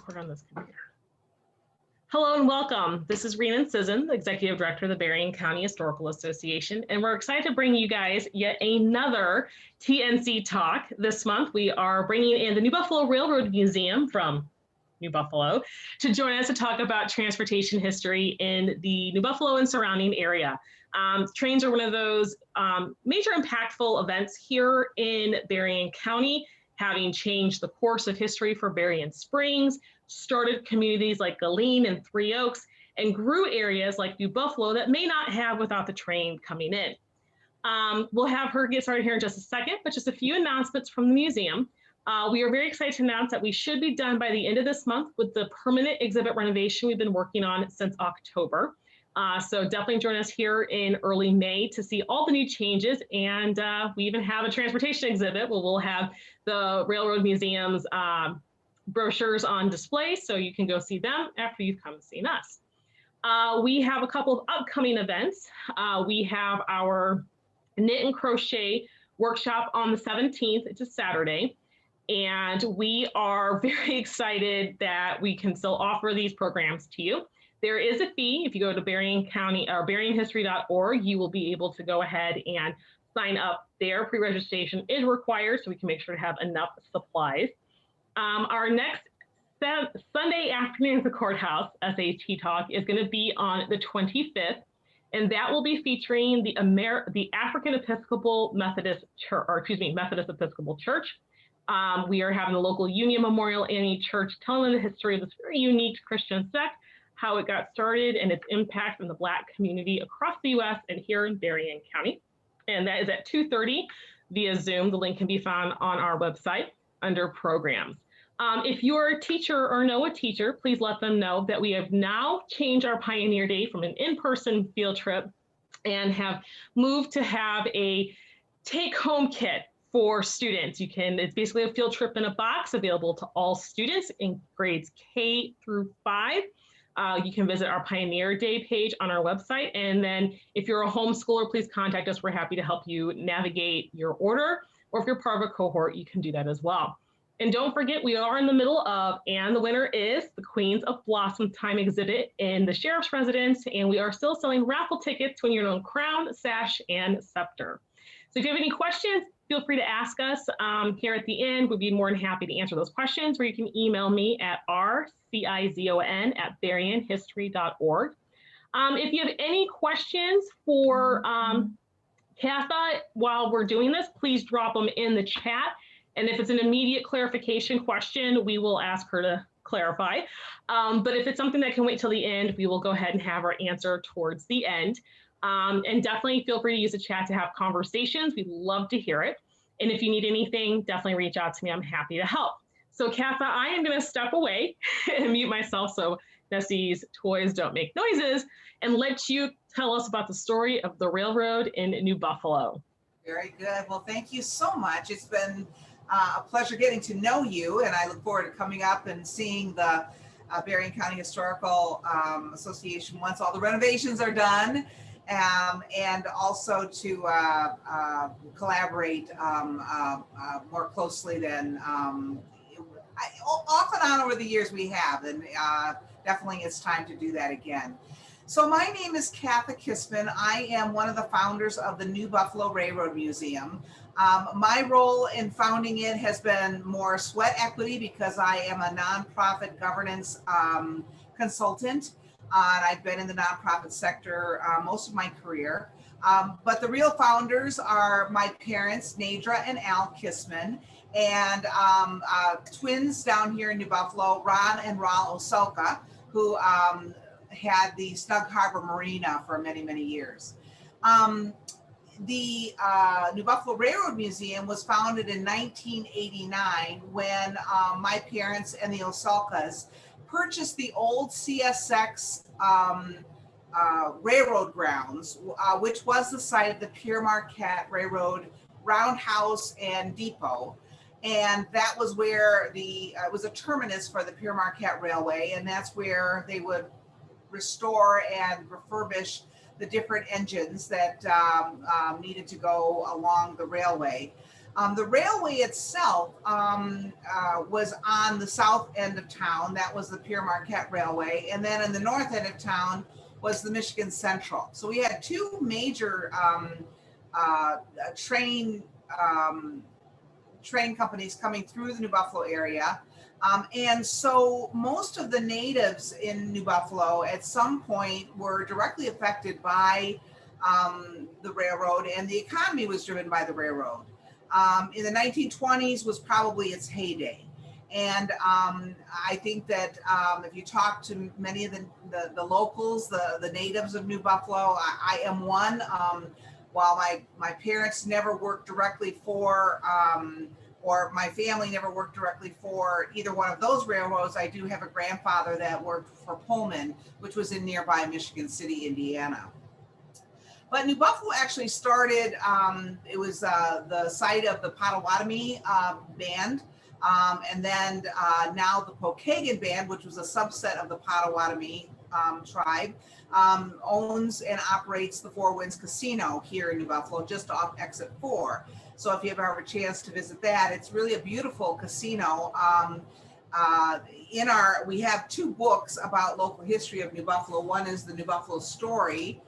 record on this computer. Hello and welcome. This is Rhiannon Sisson, the Executive Director of the Berrien County Historical Association, and we're excited to bring you guys yet another TNC talk. This month, we are bringing in the New Buffalo Railroad Museum from New Buffalo to join us to talk about transportation history in the New Buffalo and surrounding area. Trains are one of those major impactful events here in Berrien County, having changed the course of history for Berrien Springs, started communities like Galeen and Three Oaks, and grew areas like New Buffalo that may not have without the train coming in. We'll have her get started here in just a second, but just a few announcements from the museum. We are very excited to announce that we should be done by the end of this month with the permanent exhibit renovation we've been working on since October. So definitely join us here in early May to see all the new changes. And we even have a transportation exhibit where we'll have the Railroad Museum's brochures on display, so you can go see them after you've come and seen us. We have a couple of upcoming events. We have our knit and crochet workshop on the 17th, it's a Saturday. And we are very excited that we can still offer these programs to you. There is a fee. If you go to Berrien County or berrienhistory.org, you will be able to go ahead and sign up there. Pre-registration is required, so we can make sure to have enough supplies. Our next Sunday afternoon at the courthouse SAT talk is going to be on the 25th, and that will be featuring the African Episcopal Methodist Church, or excuse me, Methodist Episcopal Church. We are having the local Union Memorial Annie Church telling the history of this very unique Christian sect, how it got started, and its impact in the Black community across the U.S. and here in Berrien County. And that is at 2:30 via Zoom. The link can be found on our website under programs. If you're a teacher or know a teacher, please let them know that we have now changed our Pioneer Day from an in-person field trip and have moved to have a take-home kit for students. It's basically a field trip in a box available to all students in grades K through 5. You can visit our Pioneer Day page on our website. And then if you're a homeschooler, please contact us. We're happy to help you navigate your order. Or if you're part of a cohort, you can do that as well. And don't forget, we are in the middle of, and the winner is the Queens of Blossom Time exhibit in the Sheriff's Residence. And we are still selling raffle tickets to your own crown, sash, and scepter. So if you have any questions, feel free to ask us here at the end. We'd be more than happy to answer those questions, or you can email me at rcizon@berrienhistory.org. If you have any questions for Katha while we're doing this, please drop them in the chat. And if it's an immediate clarification question, we will ask her to clarify. But if it's something that can wait till the end, we will go ahead and have our answer towards the end. And definitely feel free to use the chat to have conversations. We'd love to hear it. And if you need anything, definitely reach out to me. I'm happy to help. So Katha, I am going to step away and mute myself so Nessie's toys don't make noises, and let you tell us about the story of the railroad in New Buffalo. Very good. Well, thank you so much. It's been a pleasure getting to know you, and I look forward to coming up and seeing the Berrien County Historical Association once all the renovations are done. And also to collaborate more closely than off and on over the years we have, and definitely it's time to do that again. So my name is Katha Kissman. I am one of the founders of the New Buffalo Railroad Museum. My role in founding it has been more sweat equity because I am a nonprofit governance consultant. And I've been in the nonprofit sector most of my career. But the real founders are my parents, Nadra and Al Kissman, and twins down here in New Buffalo, Ron and Raul Oselka, who had the Snug Harbor Marina for many, many years. The New Buffalo Railroad Museum was founded in 1989 when my parents and the Oselkas purchased the old CSX railroad grounds, which was the site of the Pere Marquette Railroad Roundhouse and Depot. And that was where it was a terminus for the Pere Marquette Railway, and that's where they would restore and refurbish the different engines that needed to go along the railway. The railway itself was on the south end of town. That was the Pierre Marquette Railway. And then in the north end of town was the Michigan Central. So we had two major train companies coming through the New Buffalo area. And so most of the natives in New Buffalo at some point were directly affected by the railroad, and the economy was driven by the railroad. In the 1920s was probably its heyday. And I think that if you talk to many of the locals, the natives of New Buffalo, I am one. While my parents never worked directly for, or my family never worked directly for either one of those railroads, I do have a grandfather that worked for Pullman, which was in nearby Michigan City, Indiana. But New Buffalo actually started, it was the site of the Potawatomi band, and then now the Pokagon band, which was a subset of the Potawatomi tribe, owns and operates the Four Winds Casino here in New Buffalo, just off exit 4. So if you ever have a chance to visit that, it's really a beautiful casino. We have two books about local history of New Buffalo. One is the New Buffalo Story,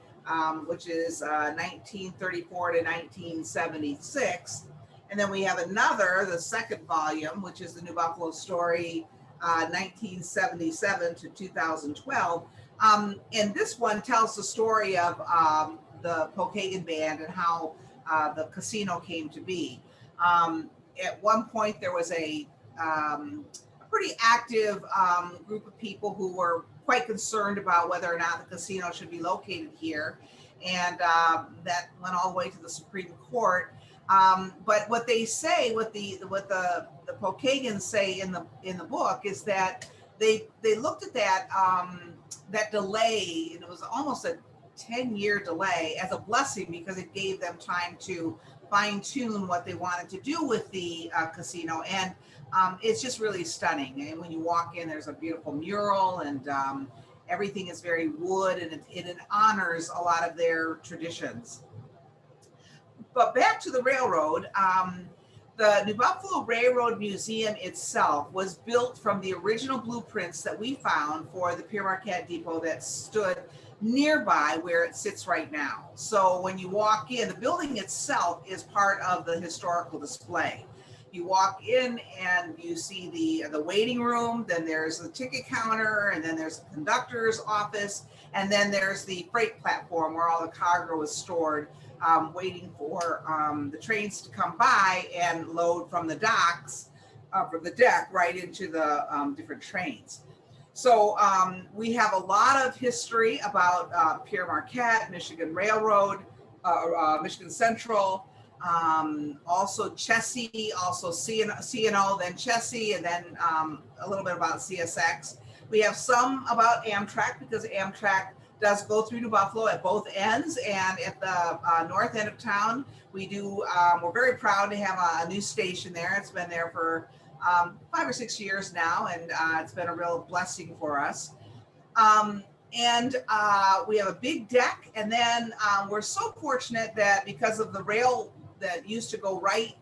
which is 1934 to 1976. And then we have another, the second volume, which is the New Buffalo Story, 1977 to 2012. And this one tells the story of the Pokagon band and how the casino came to be. At one point, there was a pretty active group of people who were quite concerned about whether or not the casino should be located here. And that went all the way to the Supreme Court. But what they say, what the Pokagons say in the book is that they looked at that delay, and it was almost a 10-year delay, as a blessing, because it gave them time to fine-tune what they wanted to do with the casino. And it's just really stunning. And when you walk in, there's a beautiful mural, and everything is very wood, and it honors a lot of their traditions. But back to the railroad, the New Buffalo Railroad Museum itself was built from the original blueprints that we found for the Pierre Marquette Depot that stood nearby where it sits right now. So when you walk in, the building itself is part of the historical display. You walk in and you see the waiting room, then there's the ticket counter, and then there's the conductor's office, and then there's the freight platform where all the cargo is stored, waiting for the trains to come by and load from the docks, from the deck, right into the different trains. So we have a lot of history about Pierre Marquette, Michigan Railroad, Michigan Central, also Chessie, also CNO, then Chessie, and then a little bit about CSX. We have some about Amtrak, because Amtrak does go through New Buffalo at both ends, and at the north end of town, we do. We're very proud to have a new station there. It's been there for 5 or 6 years now, and it's been a real blessing for us. And we have a big deck, and then we're so fortunate that because of the rail that used to go right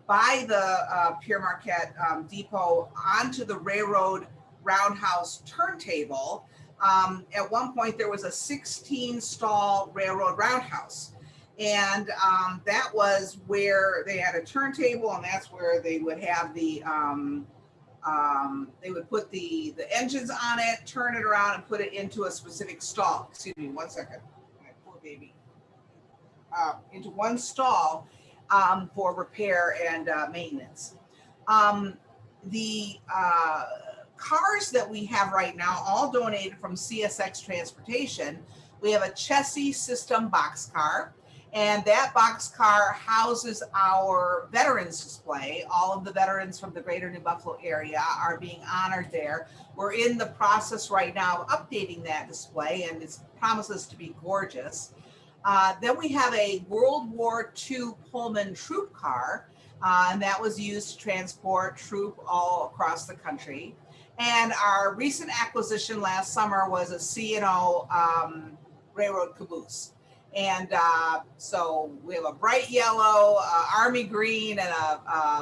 by the Pierre Marquette Depot onto the railroad Roundhouse Turntable, at one point there was a 16-stall railroad roundhouse. And that was where they had a turntable, and that's where they would have the, they would put the engines on it, turn it around, and put it into a specific stall. Excuse me, 1 second. My poor baby. Into one stall for repair and maintenance. The cars that we have right now, all donated from CSX Transportation. We have a Chessie system boxcar. And that boxcar houses our veterans display. All of the veterans from the greater New Buffalo area are being honored there. We're in the process right now of updating that display, and it promises to be gorgeous. Then we have a World War II Pullman troop car, and that was used to transport troop all across the country. And our recent acquisition last summer was a C&O railroad caboose. And so we have a bright yellow, army green, and a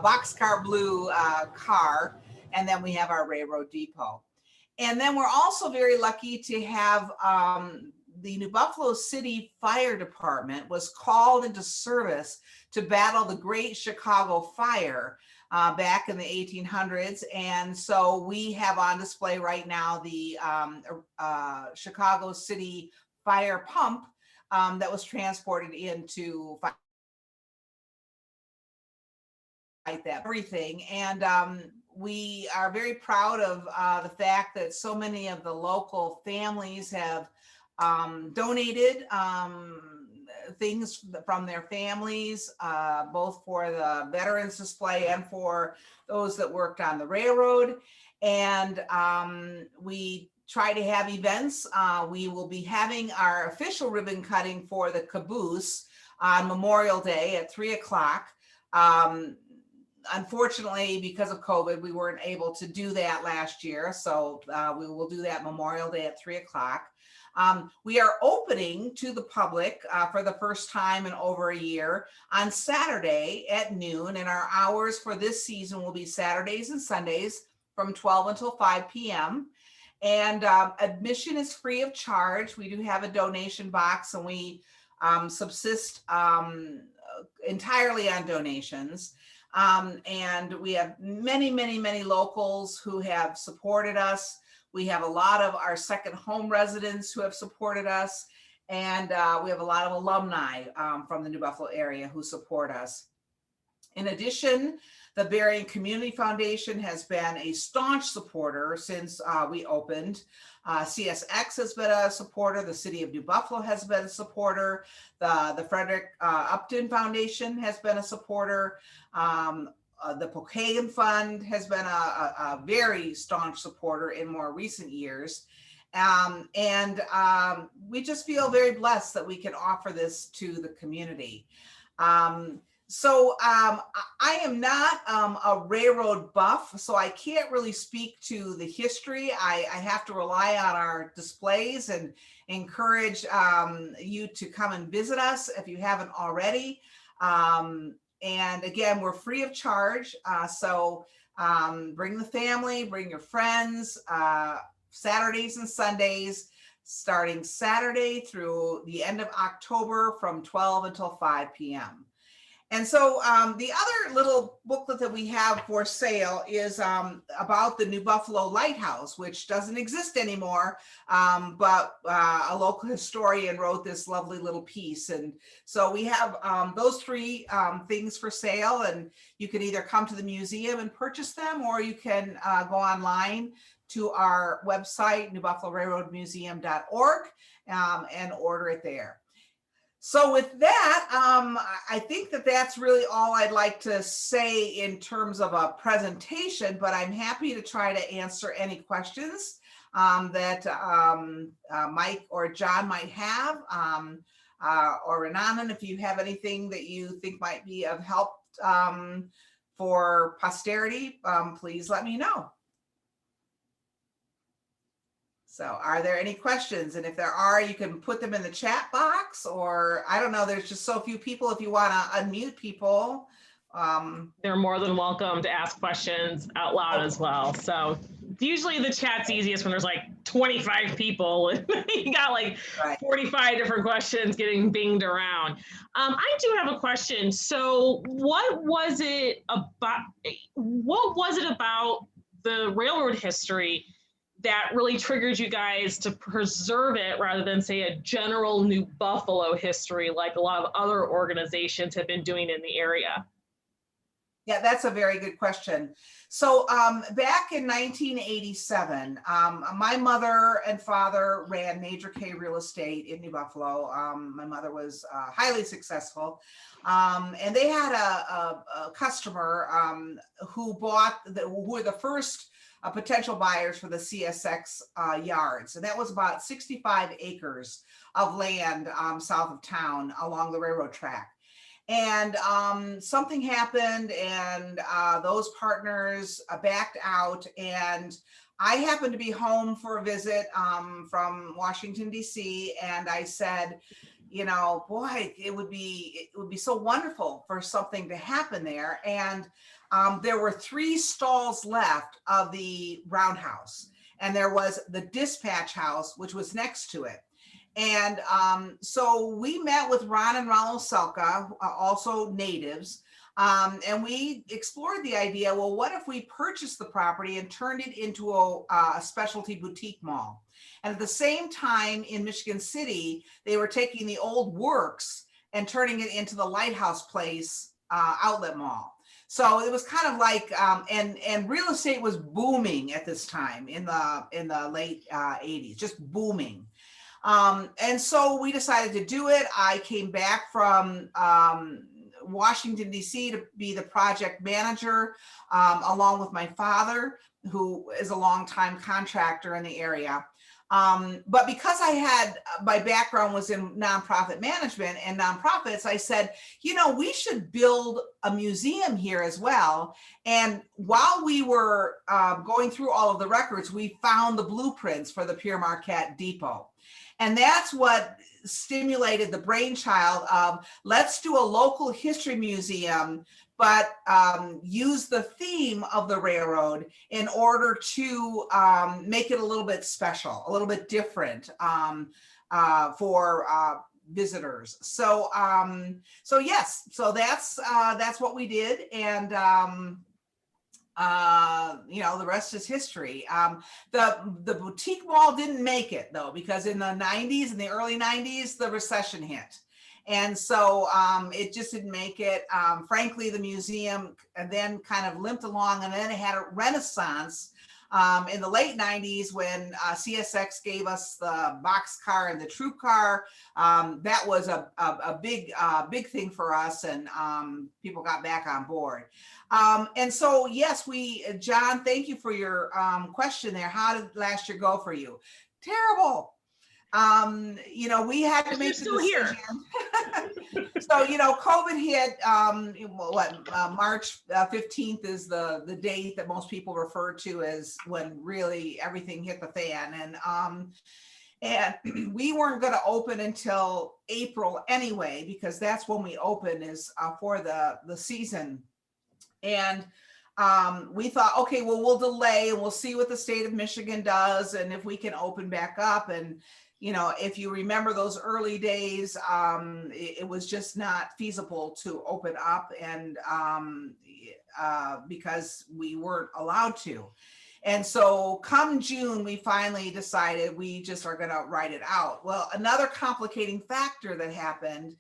boxcar blue car. And then we have our railroad depot. And then we're also very lucky to have the New Buffalo City Fire Department was called into service to battle the Great Chicago Fire back in the 1800s. And so we have on display right now the Chicago City Fire Pump that was transported in to fight that everything. And we are very proud of the fact that so many of the local families have donated things from their families, both for the veterans display and for those that worked on the railroad. And we try to have events. We will be having our official ribbon cutting for the caboose on Memorial Day at 3 o'clock. Unfortunately, because of COVID, we weren't able to do that last year. So we will do that Memorial Day at 3 o'clock. We are opening to the public for the first time in over a year on Saturday at noon. And our hours for this season will be Saturdays and Sundays from 12 until 5 p.m. And admission is free of charge. We do have a donation box, and we subsist entirely on donations. And we have many, many, many locals who have supported us. We have a lot of our second home residents who have supported us. And we have a lot of alumni from the New Buffalo area who support us. In addition, the Berrien Community Foundation has been a staunch supporter since we opened. CSX has been a supporter. The City of New Buffalo has been a supporter. The Frederick Upton Foundation has been a supporter. The Pokagon Fund has been a very staunch supporter in more recent years. We just feel very blessed that we can offer this to the community. So I am not a railroad buff, so I can't really speak to the history. I have to rely on our displays and encourage you to come and visit us if you haven't already. And again, we're free of charge. So bring the family, bring your friends, Saturdays and Sundays, starting Saturday through the end of October from 12 until 5 p.m. And so the other little booklet that we have for sale is about the New Buffalo Lighthouse, which doesn't exist anymore, but a local historian wrote this lovely little piece. And so we have those three things for sale, and you can either come to the museum and purchase them, or you can go online to our website, newbuffalorailroadmuseum.org, and order it there. So with that, I think that that's really all I'd like to say in terms of a presentation, but I'm happy to try to answer any questions that Mike or John might have, or Renanan, if you have anything that you think might be of help for posterity, please let me know. So are there any questions? And if there are, you can put them in the chat box, or I don't know, there's just so few people. If you want to unmute people. They're more than welcome to ask questions out loud as well. So usually the chat's easiest when there's like 25 people and you got like 45 different questions getting binged around. I do have a question. So what was it about the railroad history that really triggered you guys to preserve it rather than say a general New Buffalo history like a lot of other organizations have been doing in the area? Yeah, that's a very good question. So back in 1987, my mother and father ran Major K Real Estate in New Buffalo. My mother was highly successful. And they had a customer who were the first potential buyers for the CSX yards. And that was about 65 acres of land south of town along the railroad track. And something happened, and those partners backed out, and I happened to be home for a visit from Washington, D.C., and I said, you know, boy, it would be so wonderful for something to happen there. And there were 3 stalls left of the Roundhouse, and there was the dispatch house, which was next to it. And so we met with Ron and Ronald Selka, also natives, and we explored the idea, well, what if we purchased the property and turned it into a specialty boutique mall? And at the same time in Michigan City, they were taking the old Works and turning it into the Lighthouse Place outlet mall. So it was kind of like, and real estate was booming at this time in the late 80s, just booming. And so we decided to do it. I came back from Washington, D.C. to be the project manager, along with my father, who is a longtime contractor in the area. But because I had, my background was in nonprofit management and nonprofits, I said, you know, we should build a museum here as well. And while we were going through all of the records, we found the blueprints for the Pierre Marquette Depot. And that's what stimulated the brainchild of, let's do a local history museum, but use the theme of the railroad in order to make it a little bit special, a little bit different for visitors. So so yes, so that's what we did. And you know, the rest is history. The boutique mall didn't make it though, because in the 90s, in the early 90s, the recession hit. And so it just didn't make it. Frankly, the museum then kind of limped along, and then it had a renaissance in the late 90s when CSX gave us the boxcar and the troop car. That was a big thing for us, and people got back on board. And so, yes, John, thank you for your question there. How did last year go for you? Terrible. You know, we had to make the decision. So, you know, COVID hit, March 15th is the date that most people refer to as when really everything hit the fan. And we weren't going to open until April anyway, because that's when we open, is for the season. And we thought, okay, well, we'll delay and we'll see what the state of Michigan does and if we can open back up. And you know, if you remember those early days, it was just not feasible to open up, and because we weren't allowed to. And so come June, we finally decided we just are going to write it out. Well, another complicating factor that happened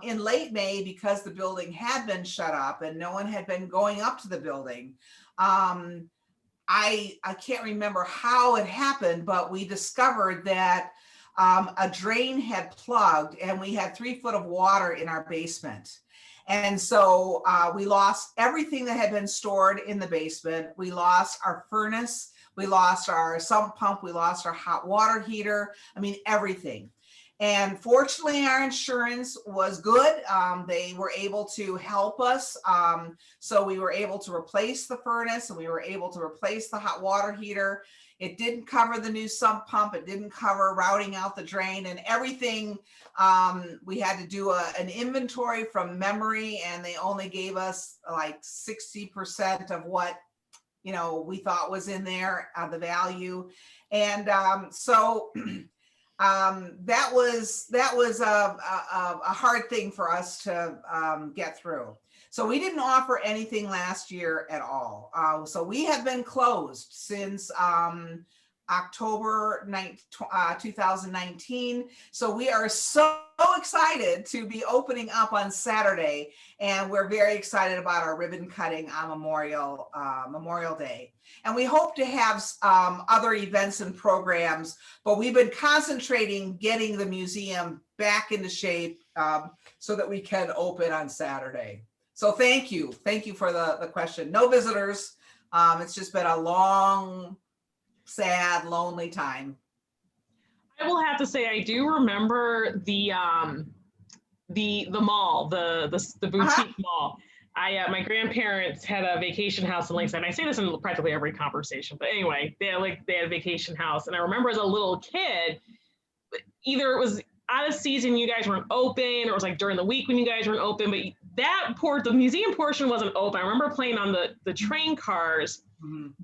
in late May, because the building had been shut up and no one had been going up to the building. I can't remember how it happened, but we discovered that a drain had plugged and we had 3 foot of water in our basement. And so we lost everything that had been stored in the basement. We lost our furnace, we lost our sump pump, we lost our hot water heater. I mean, everything. And fortunately, our insurance was good. They were able to help us. So we were able to replace the furnace and we were able to replace the hot water heater. It didn't cover the new sump pump. It didn't cover routing out the drain and everything. We had to do an inventory from memory, and they only gave us like 60% of what, you know, we thought was in there, the value. And so that was a hard thing for us to get through. So we didn't offer anything last year at all. So we have been closed since October 2019. So we are so excited to be opening up on Saturday, and we're very excited about our ribbon cutting on Memorial Day. And we hope to have other events and programs, but we've been concentrating getting the museum back into shape so that we can open on Saturday. So thank you for the question. No visitors. It's just been a long, sad, lonely time. I will have to say, I do remember the mall, the boutique mall. My grandparents had a vacation house in Lakeside. And I say this in practically every conversation, but anyway, they had a vacation house. And I remember as a little kid, either it was out of season, you guys weren't open, or it was like during the week when you guys weren't open, but the museum portion wasn't open. I remember playing on the train cars,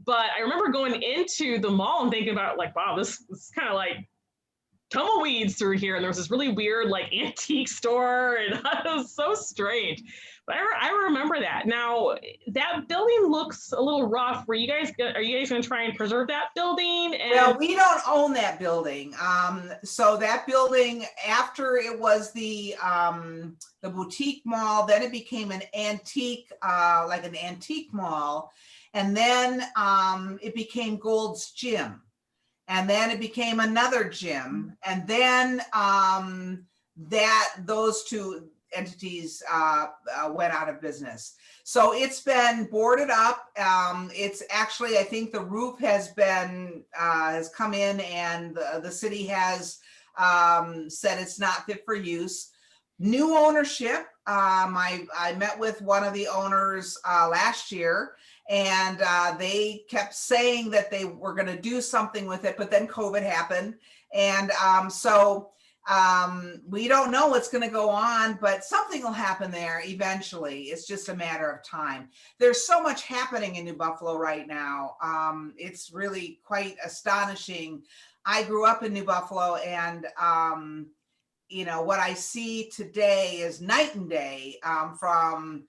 but I remember going into the mall and thinking about like, wow, this is kind of like tumbleweeds through here. And there was this really weird like antique store, and it was so strange. But I remember that. Now that building looks a little rough. Are you guys going to try and preserve that building? And well, we don't own that building. So that building, after it was the boutique mall, then it became an antique, like an antique mall. And then it became Gold's Gym. And then it became another gym. And then those two entities went out of business. So it's been boarded up. It's actually, I think the roof has come in, and the city has said it's not fit for use. New ownership. I met with one of the owners last year, and they kept saying that they were going to do something with it, but then COVID happened. And so we don't know what's going to go on, but something will happen there eventually. It's just a matter of time. There's so much happening in New Buffalo right now. It's really quite astonishing. I grew up in New Buffalo, and you know, what I see today is night and day from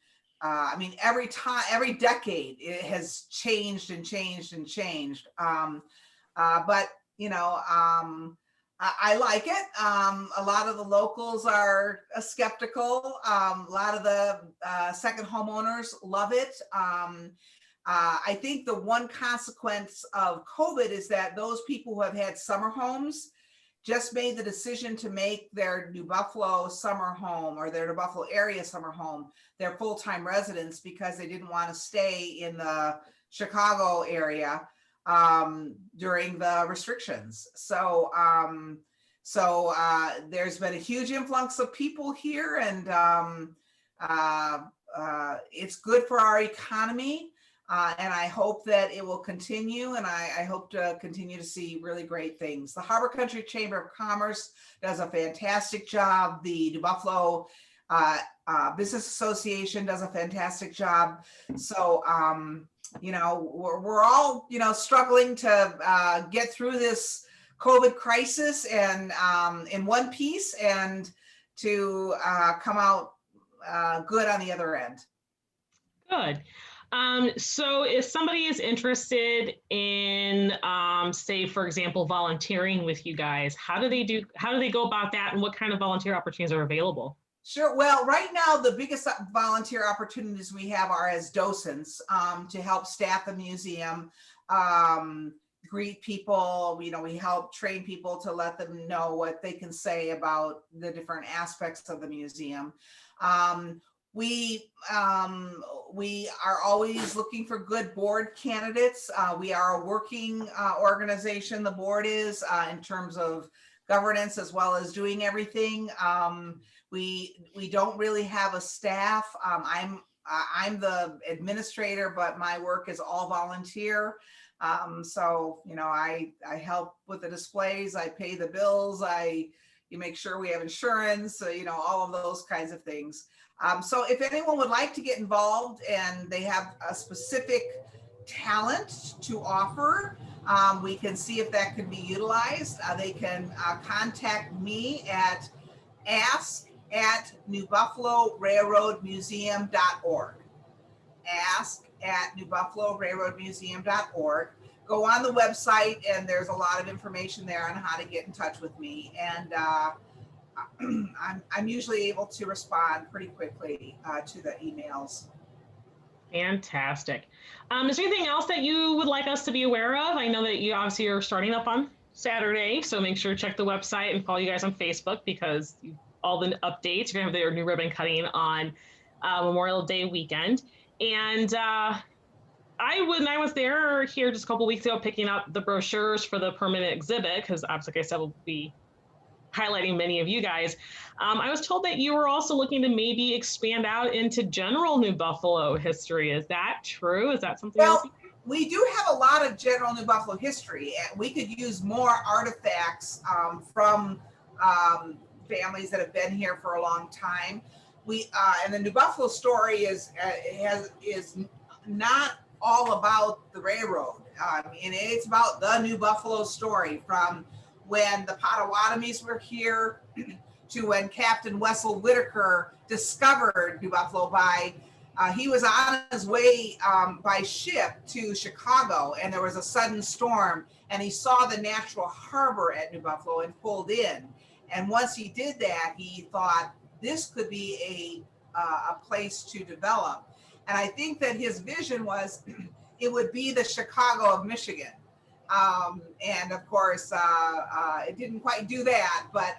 I mean, every decade it has changed and changed and changed. But you know, I like it. A lot of the locals are skeptical. A lot of the second homeowners love it. I think the one consequence of COVID is that those people who have had summer homes just made the decision to make their New Buffalo summer home, or their New Buffalo area summer home, their full-time residence, because they didn't want to stay in the Chicago area during the restrictions. So there's been a huge influx of people here, and it's good for our economy. And I hope that it will continue, and I hope to continue to see really great things. The Harbor Country Chamber of Commerce does a fantastic job. The New Buffalo Business Association does a fantastic job. So, you know, we're all, you know, struggling to get through this COVID crisis and in one piece, and to come out good on the other end. Good. So if somebody is interested in, say, for example, volunteering with you guys, how do they go about that, and what kind of volunteer opportunities are available? Sure. Well, right now, the biggest volunteer opportunities we have are as docents to help staff the museum, greet people. You know, we help train people to let them know what they can say about the different aspects of the museum. We are always looking for good board candidates. We are a working organization, the board is, in terms of governance as well as doing everything. We don't really have a staff. I'm the administrator, but my work is all volunteer. So, you know, I help with the displays, I pay the bills, you make sure we have insurance, you know, all of those kinds of things. So if anyone would like to get involved and they have a specific talent to offer, we can see if that can be utilized. They can contact me at ask@newbuffalorailroadmuseum.org. ask@newbuffalorailroadmuseum.org. Go on the website, and there's a lot of information there on how to get in touch with me. And I'm usually able to respond pretty quickly to the emails. Fantastic. Is there anything else that you would like us to be aware of? I know that you obviously are starting up on Saturday, so make sure to check the website and follow you guys on Facebook, because all the updates, you're going to have their new ribbon cutting on Memorial Day weekend. And when I was there here just a couple weeks ago picking up the brochures for the permanent exhibit, because obviously, like I said, we'll be highlighting many of you guys. I was told that you were also looking to maybe expand out into general New Buffalo history. Is that true? Is that something? Well, we do have a lot of general New Buffalo history, and we could use more artifacts from families that have been here for a long time. And the New Buffalo story is not all about the railroad. And it's about the New Buffalo story, from when the Potawatomis were here to when Captain Wessel Whitaker discovered New Buffalo he was on his way by ship to Chicago, and there was a sudden storm, and he saw the natural harbor at New Buffalo and pulled in. And once he did that, he thought this could be a place to develop. And I think that his vision was it would be the Chicago of Michigan. And of course, it didn't quite do that, but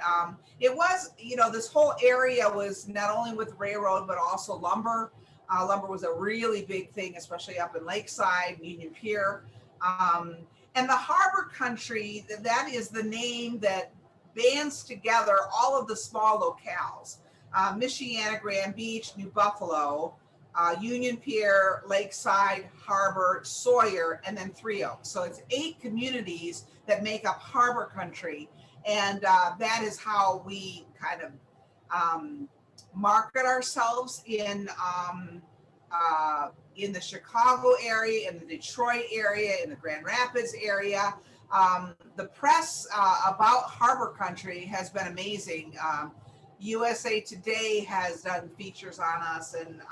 it was, this whole area was not only with railroad, but also lumber. Lumber was a really big thing, especially up in Lakeside, Union Pier. And the harbor country, that is the name that bands together all of the small locales. Michiana, Grand Beach, New Buffalo, Union Pier, Lakeside, Harbor, Sawyer, and then Three Oaks. So it's 8 communities that make up harbor country. And that is how we kind of market ourselves in the Chicago area, in the Detroit area, in the Grand Rapids area. The press about harbor country has been amazing. USA Today has done features on us, and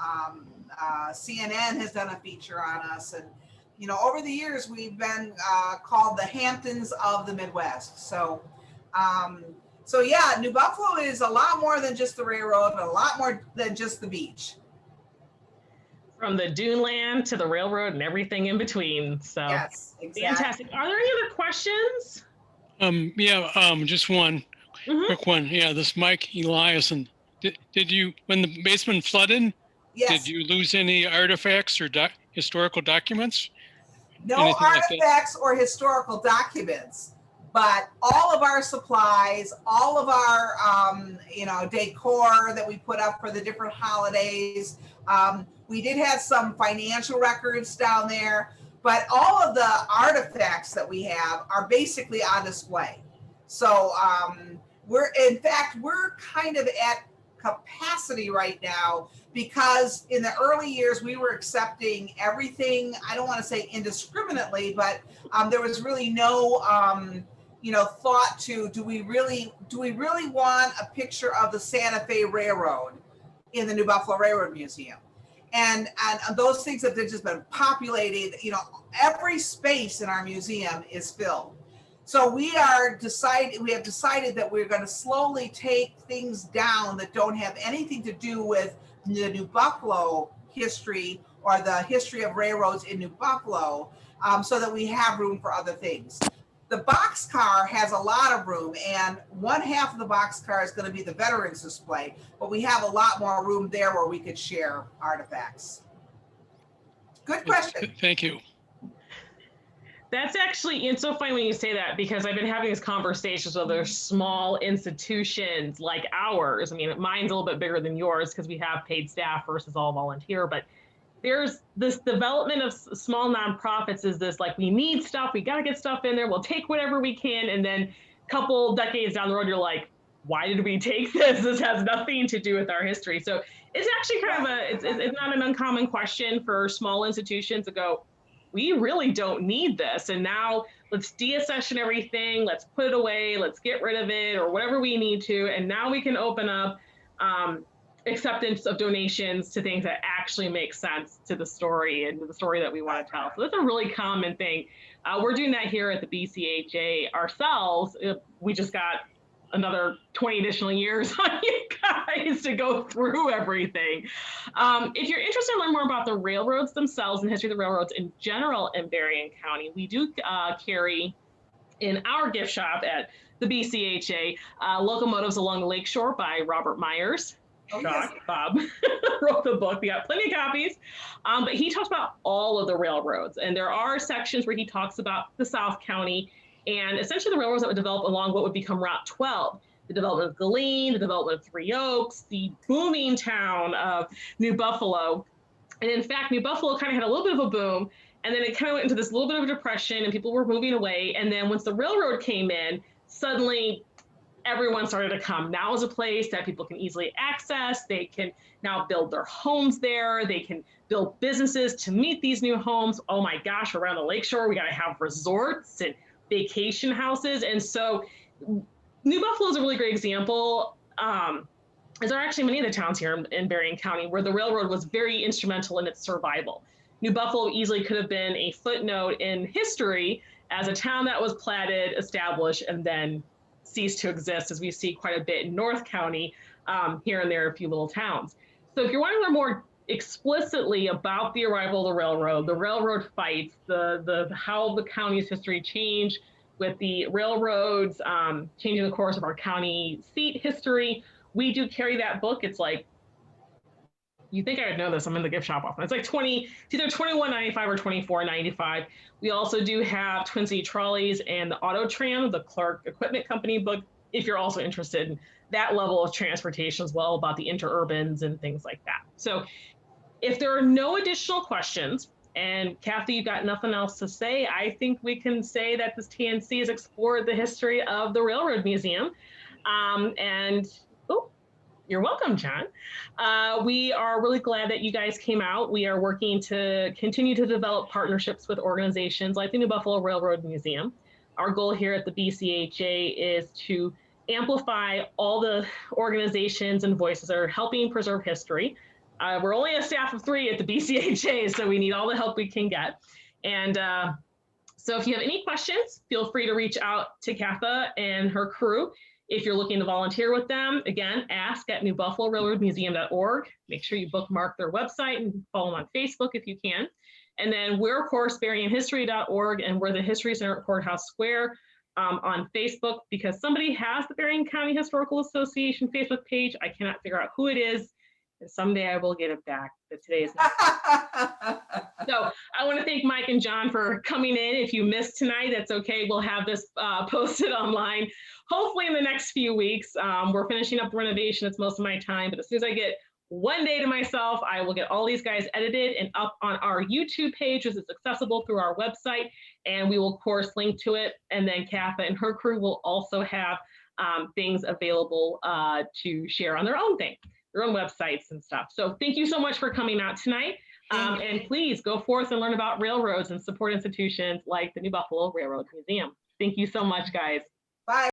CNN has done a feature on us. And, over the years, we've been called the Hamptons of the Midwest. So yeah, New Buffalo is a lot more than just the railroad, and a lot more than just the beach. From the dune land to the railroad and everything in between. So yes, exactly. Fantastic. Are there any other questions? Just one quick one. Yeah, this Mike Eliason. Did you, when the basement flooded, yes, did you lose any artifacts or historical documents? No Anything artifacts or historical documents, but all of our supplies, all of our decor that we put up for the different holidays. We did have some financial records down there, but all of the artifacts that we have are basically on display. So we're kind of at capacity right now, because in the early years we were accepting everything. I don't want to say indiscriminately, but there was really no thought to, do we really want a picture of the Santa Fe Railroad in the New Buffalo Railroad Museum? And those things have just been populated. Every space in our museum is filled. So we have decided that we're going to slowly take things down that don't have anything to do with the New Buffalo history or the history of railroads in New Buffalo, so that we have room for other things. The boxcar has a lot of room, and one half of the boxcar is going to be the veterans display, but we have a lot more room there where we could share artifacts. Good question. Thank you. That's actually, it's so funny when you say that, because I've been having these conversations with other small institutions like ours. I mean, mine's a little bit bigger than yours because we have paid staff versus all volunteer, but there's this development of small nonprofits is this, like, we need stuff, we got to get stuff in there, we'll take whatever we can. And then a couple decades down the road, you're like, why did we take this? This has nothing to do with our history. So it's actually kind of it's not an uncommon question for small institutions to go, we really don't need this. And now let's deaccession everything, let's put it away, let's get rid of it, or whatever we need to. And now we can open up acceptance of donations to things that actually make sense to the story and to the story that we want to tell. So that's a really common thing. We're doing that here at the BCHA ourselves. We just got another 20 additional years on you guys to go through everything. If you're interested in learning more about the railroads themselves and history of the railroads in general in Berrien County, we do carry in our gift shop at the BCHA Locomotives Along the Lakeshore by Robert Myers. Yes. Bob wrote the book. We got plenty of copies. But he talks about all of the railroads. And there are sections where he talks about the South County and essentially the railroads that would develop along what would become Route 12. The development of Galeen, the development of Three Oaks, the booming town of New Buffalo. And in fact, New Buffalo kind of had a little bit of a boom. And then it kind of went into this little bit of a depression and people were moving away. And then once the railroad came in, suddenly everyone started to come. Now is a place that people can easily access. They can now build their homes there. They can build businesses to meet these new homes. Oh my gosh, around the lakeshore, we got to have resorts and vacation houses. And so New Buffalo is a really great example. As are actually many of the towns here in Berrien County where the railroad was very instrumental in its survival. New Buffalo easily could have been a footnote in history as a town that was platted, established, and then ceased to exist, as we see quite a bit in North County, here and there, a few little towns. So if you're wanting to learn more explicitly about the arrival of the railroad fights, the how the county's history changed with the railroads, changing the course of our county seat history, we do carry that book. It's like, you think I would know this, I'm in the gift shop often. It's like it's either $21.95 or $24.95. We also do have Twin City Trolleys and the Auto Tram, the Clark Equipment Company book, if you're also interested in that level of transportation as well, about the interurbans and things like that. So if there are no additional questions, and Kathy, you've got nothing else to say, I think we can say that this TNC has explored the history of the Railroad Museum. You're welcome, John. We are really glad that you guys came out. We are working to continue to develop partnerships with organizations like the New Buffalo Railroad Museum. Our goal here at the BCHA is to amplify all the organizations and voices that are helping preserve history. We're only a staff of 3 at the BCHA, so we need all the help we can get. And so if you have any questions, feel free to reach out to Katha and her crew. If you're looking to volunteer with them, again, ask at newbuffalorailroadmuseum.org. Make sure you bookmark their website and follow them on Facebook if you can. And then we're, of course, berrienhistory.org, and we're the History Center at Courthouse Square on Facebook, because somebody has the Berrien County Historical Association Facebook page. I cannot figure out who it is, and someday I will get it back, but today is not. So I want to thank Mike and John for coming in. If you missed tonight, that's okay. We'll have this posted online, hopefully in the next few weeks. We're finishing up the renovation. It's most of my time, but as soon as I get one day to myself, I will get all these guys edited and up on our YouTube page, as it's accessible through our website. And we will, of course, link to it. And then Katha and her crew will also have things available to share on their own websites and stuff. So thank you so much for coming out tonight. And please go forth and learn about railroads and support institutions like the New Buffalo Railroad Museum. Thank you so much, guys. Bye.